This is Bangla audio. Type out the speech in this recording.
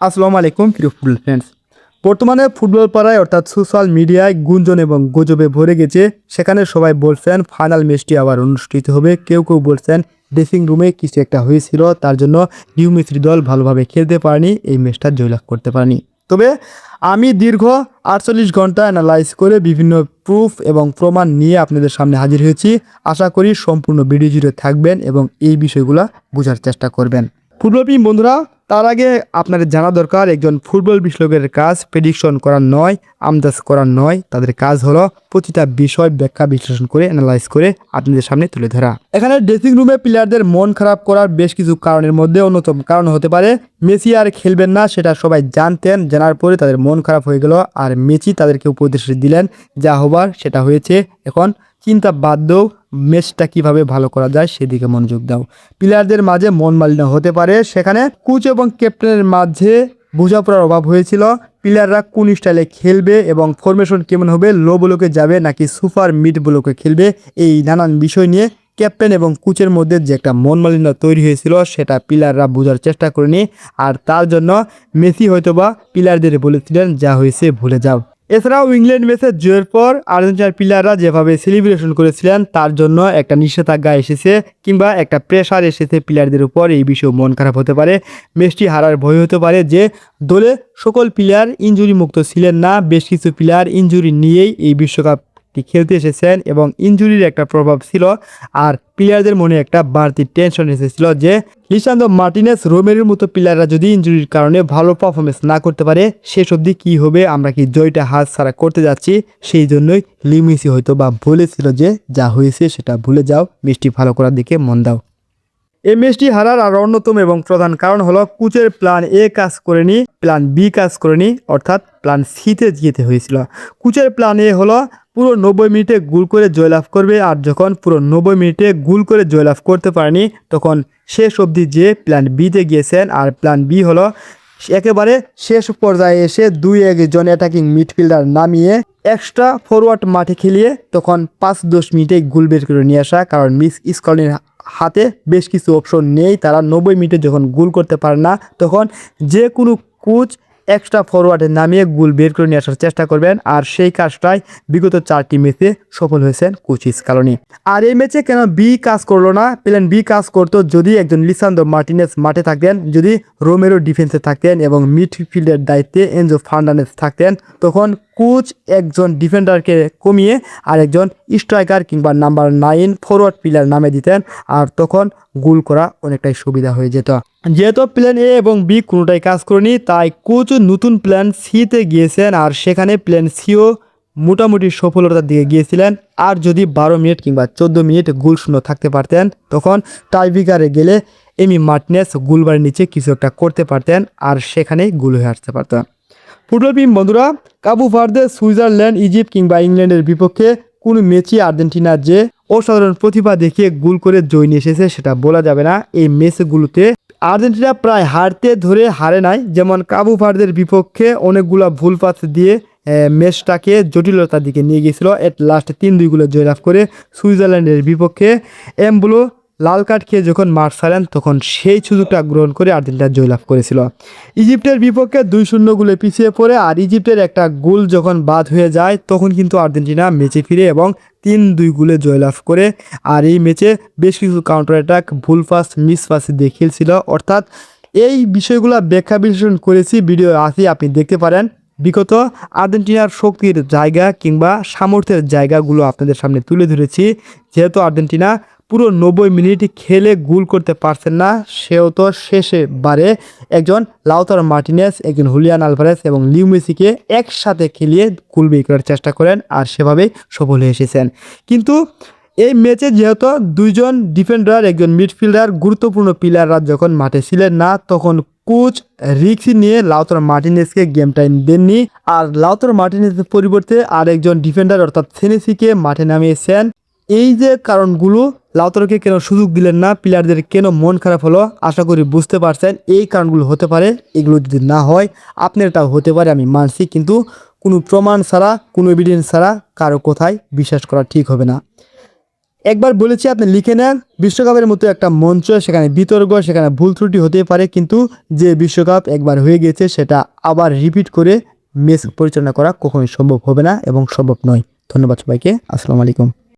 আসসালামু আলাইকুম প্রিয় ফুটবল ফ্রেন্ডস। বর্তমানে ফুটবল পাড়ায় অর্থাৎ সোশ্যাল মিডিয়ায় গুঞ্জন এবং গুজবে ভরে গেছে। সেখানে সবাই বলছেন ফাইনাল ম্যাচটি আবার অনুষ্ঠিত হবে। কেউ কেউ বলছেন ড্রেসিং রুমে কিছু একটা হয়েছিল, তার জন্য নিউ মিস্ত্রি দল ভালোভাবে খেলতে পারেনি, এই ম্যাচটা জয়লাভ করতে পারেনি। তবে আমি দীর্ঘ 48 ঘন্টা অ্যানালাইজ করে বিভিন্ন প্রুফ এবং প্রমাণ নিয়ে আপনাদের সামনে হাজির হয়েছি। আশা করি সম্পূর্ণ ভিডিও জুড়ে থাকবেন এবং এই বিষয়গুলো বোঝার চেষ্টা করবেন। ফুটবল প্রেমী বন্ধুরা, তার আগে আপনাদের জানা দরকার একজন ফুটবল বিশ্লেষকের কাজ প্রেডিকশন করা নয়, আমদাজ করা নয়। তাদের কাজ হলো প্রতিটা বিষয় ব্যাখ্যা বিশ্লেষণ করে অ্যানালাইজ করে আপনাদের সামনে তুলে ধরা। এখানে ড্রেসিং রুমে প্লেয়ারদের মন খারাপ করার বেশ কিছু কারণের মধ্যে অন্যতম কারণ হতে পারে মেসি আর খেলবেন না, সেটা সবাই জানতেন। জানার পরে তাদের মন খারাপ হয়ে গেল আর মেসি তাদেরকে উপদেশ দিলেন যা হবার সেটা হয়েছে। এখন চিন্তা বাদ দাও, ম্যাচটা কিভাবে ভালো করা যায় সেদিকে মনোযোগ দাও। প্লেয়ারদের মাঝে মন মালিন্য হতে পারে, সেখানে কোচ এবং ক্যাপ্টেনের মাঝে বোঝাপড়ার অভাব হয়েছিল। প্লেয়াররা কোন স্টাইলে খেলবে এবং ফরমেশন কেমন হবে, লো ব্লকে যাবে নাকি সুপার মিড ব্লকে খেলবে, এই নানান বিষয় নিয়ে ক্যাপ্টেন এবং কোচের মধ্যে যে একটা মন মালিন্য তৈরি হয়েছিল সেটা প্লেয়াররা বোঝার চেষ্টা করেনি। আর তার জন্য মেসি হয়তোবা প্লেয়ারদের বলেছিলেন যা হয়েছে ভুলে যাও। এছাড়াও ইংল্যান্ড ম্যাচে জয়ের পর আর্জেন্টিনার প্লেয়াররা যেভাবে সেলিব্রেশন করেছিলেন তার জন্য একটা নিষেধাজ্ঞা এসেছে কিংবা একটা প্রেশার এসেছে প্লেয়ারদের উপর। এই বিষয়ে মন খারাপ হতে পারে, ম্যাচটি হারার ভয় হতে পারে যে দলে সকল প্লেয়ার ইনজুরি মুক্ত ছিলেন না। বেশ কিছু প্লেয়ার ইনজুরি নিয়েই এই বিশ্বকাপটি খেলতে এসেছেন এবং ইনজুরির একটা প্রভাব ছিল। আর প্লেয়ারদের মনে একটা বাড়তি টেনশন এসেছিল যে লিসান্দ্রো মার্টিনেজ, রোমেরোর মতো প্লেয়াররা যদি ইনজুরির কারণে ভালো পারফরমেন্স না করতে পারে শেষ অবধি কী হবে, আমরা কি জয়টা হাত ছাড়া করতে যাচ্ছি। সেই জন্যই মেসি হয়তো বা বলেছিল যে যা হয়েছে সেটা ভুলে যাও, ম্যাচটি ভালো করার দিকে মন দাও। এই ম্যাচটি হারার আর অন্যতম এবং প্রধান কারণ হলো কোচের প্ল্যান এ কাজ করেনি, প্ল্যান বি কাজ করেনি, অর্থাৎ প্ল্যান সিতে যেতে হয়েছিল। কোচের প্ল্যান এ হলো পুরো 90 মিনিটে গোল করে জয়লাভ করবে, আর যখন পুরো 90 মিনিটে গোল করে জয়লাভ করতে পারেনি তখন শেষ অবধি যে প্ল্যান বিতে গিয়েছেন। আর প্ল্যান বি হলো একেবারে শেষ পর্যায়ে এসে 2-1 অ্যাটাকিং মিডফিল্ডার নামিয়ে এক্সট্রা ফরওয়ার্ড মাঠে খেলিয়ে তখন 5-10 মিনিটে গোল বের করে নিয়ে আসা। কারণ মিস স্কলিনের হাতে বেশ কিছু অপশন নেই, তারা 90 মিনিটে যখন গোল করতে পারে না তখন যে কোনো কোচ এক্সট্রা ফরওয়ার্ডে নামিয়ে গোল বের করে নিয়ে আসার চেষ্টা করবেন। আর সেই কাজটাই বিগত 4টি ম্যাচে সফল হয়েছেন কোচ স্কালোনি। আর এই ম্যাচে কেন বি কাজ করলো না, প্ল্যান বি কাজ করতো যদি একজন লিসান্দ্রো মার্টিনেজ মাঠে থাকতেন, যদি রোমেরো ডিফেন্সে থাকতেন এবং মিডফিল্ডের দায়িত্বে এনজো ফার্নান্দেজ থাকতেন, তখন কোচ একজন ডিফেন্ডারকে কমিয়ে আর একজন স্ট্রাইকার কিংবা নাম্বার 9 ফরওয়ার্ড প্লেয়ার নামে দিতেন, আর তখন গোল করা অনেকটাই সুবিধা হয়ে যেত। যেহেতু প্ল্যান এ এবং বি কোনোটাই কাজ করেনি, তাই কোচ নতুন প্ল্যান সিতে গিয়েছেন আর সেখানে প্ল্যান সিও মোটামুটি সফলতার দিকে গিয়েছিলেন। আর যদি 12 মিনিট কিংবা 14 মিনিট গোল শূন্য থাকতে পারতেন তখন টাইব্রেকারে গেলে এমি মার্টিনেজ গোলবারের নিচে কিছু একটা করতে পারতেন আর সেখানেই গোল হয়ে আসতে পারত। ফুটবল প্রেমী বন্ধুরা, কাবু ভার্দে, সুইজারল্যান্ড, ইজিপ্ট কিংবা ইংল্যান্ডের বিপক্ষে কোনো ম্যাচই আর্জেন্টিনা যে অসাধারণ প্রতিভা দেখিয়ে গোল করে জয় নিয়ে এসেছে সেটা বলা যাবে না। এই ম্যাচগুলোতে আর্জেন্টিনা প্রায় হারতে ধরে হারে নাই, যেমন কাবু ভার্দের বিপক্ষে অনেকগুলো ভুল পাস দিয়ে ম্যাচটাকে জটিলতার দিকে নিয়ে গিয়েছিল। এট লাস্ট 3-2 গোলে জয়লাভ করে সুইজারল্যান্ডের বিপক্ষে এমবুলো লাল কার্ড খেয়ে যখন মাঠ ছাড়েন তখন সেই সুযোগটা গ্রহণ করে আর্জেন্টিনা জয়লাভ করেছিল। ইজিপ্টের বিপক্ষে 2-0 গোলে পিছিয়ে পড়ে আর ইজিপ্টের একটা গোল যখন বাদ হয়ে যায় তখন কিন্তু আর্জেন্টিনা ম্যাচে ফিরে এবং 3-2 গোলে জয়লাভ করে। আর এই ম্যাচে বেশ কিছু কাউন্টার অ্যাটাক, ভুল পাস, মিস পাস দিয়ে খেলছিল। অর্থাৎ এই বিষয়গুলো ব্যাখ্যা বিশ্লেষণ করেছি, ভিডিও আছে আপনি দেখতে পারেন। বিগত আর্জেন্টিনার শক্তির জায়গা কিংবা সামর্থ্যের জায়গাগুলো আপনাদের সামনে তুলে ধরেছি। যেহেতু আর্জেন্টিনা পুরো 90 মিনিট খেলে গোল করতে পারছেন না, সেও তো শেষে বারে একজন লাউতারো মার্টিনেজ, একজন হুলিয়ান আলভারেজ এবং লিও মেসিকে একসাথে খেলিয়ে গোল বের করার চেষ্টা করেন আর সেভাবেই সফল হয়ে এসেছেন। কিন্তু এই ম্যাচে যেহেতু 2জন ডিফেন্ডার, একজন মিডফিল্ডার, গুরুত্বপূর্ণ প্লেয়াররা যখন মাঠে ছিলেন না তখন কোচ রিস্ক নিয়ে লাউতারো মার্টিনেজকে গেম টাইম দেননি আর লাউতারো মার্টিনেজের পরিবর্তে আর একজন ডিফেন্ডার অর্থাৎ সেনেসিকে মাঠে নামিয়েছেন। এই যে কারণগুলো, লাউতারোকে কেন সুযোগ দিলেন না, প্লেয়ারদের কেন মন খারাপ হলো, আশা করি বুঝতে পারছেন। এই কারণগুলো হতে পারে, এগুলো যদি না হয় আপনারটাও হতে পারে, আমি মানছি, কিন্তু কোনো প্রমাণ ছাড়া, কোনো এভিডেন্স ছাড়া কারো কথায় বিশ্বাস করা ঠিক হবে না। একবার বলেছি আপনি লিখে নেন, বিশ্বকাপের মতো একটা মঞ্চ, সেখানে বিতর্ক, সেখানে ভুল ত্রুটি হতে পারে, কিন্তু যে বিশ্বকাপ একবার হয়ে গেছে সেটা আবার রিপিট করে ম্যাচ পরিচালনা করা কখনোই সম্ভব হবে না এবং সম্ভব নয়। ধন্যবাদ সবাইকে। আসসালামু আলাইকুম।